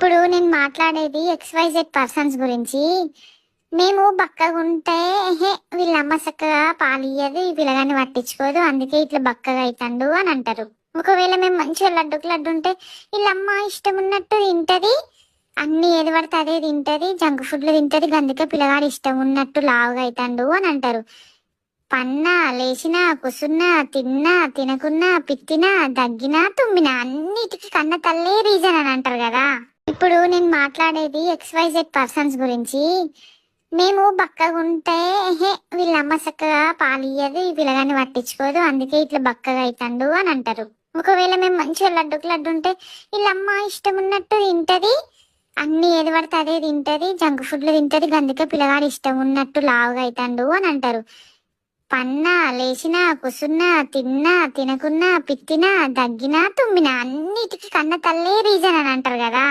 ఇప్పుడు నేను మాట్లాడేది XYZ పర్సన్స్ గురించి. మేము బక్కగుంటే వీళ్ళమ్మ చక్కగా పాలియ్యదు, ఈ పిల్లగాన్ని పట్టించుకోదు, అందుకే ఇట్లా బక్కగా అయితండు అని అంటారు. ఒకవేళ మేము మంచిగా లడ్డుకు లడ్డు ఉంటే వీళ్ళమ్మ ఇష్టం ఉన్నట్టు తింటది, అన్ని ఏది పడితే అదే తింటది, జంక్ ఫుడ్లు తింటది, అందుకే పిల్లగాడు ఇష్టం ఉన్నట్టు లావుగా అయితండు అని అంటారు. పన్నా, లేచినా, కూసున్నా, తిన్నా, తినకున్నా, పిత్తినా, దగ్గినా, తుమ్మినా అన్నిటికీ కన్న తల్లే రీజన్ అని అంటారు కదా. ఇప్పుడు నేను మాట్లాడేది XYZ పర్సన్స్ గురించి. మేము బక్కగుంటే వీళ్ళమ్మ చక్కగా పాలియ్యదు, ఈ పిల్లగాన్ని పట్టించుకోదు, అందుకే ఇట్లా బక్కగా అయితండు అని అంటారు. ఒకవేళ మేము మంచిగా లడ్డుకు లడ్డు ఉంటే వీళ్ళమ్మ ఇష్టం ఉన్నట్టు తింటది, అన్ని ఏది పడితే అదే తింటది, జంక్ ఫుడ్లు తింటది, అందుకే పిల్లగాడు ఇష్టం ఉన్నట్టు లావుగా అయితండు అని అంటారు. పన్నా, లేచినా, కూసున్నా, తిన్నా, తినకున్నా, పిత్తినా, దగ్గినా, తుమ్మినా అన్నిటికీ కన్న తల్లే రీజన్ అని అంటారు కదా.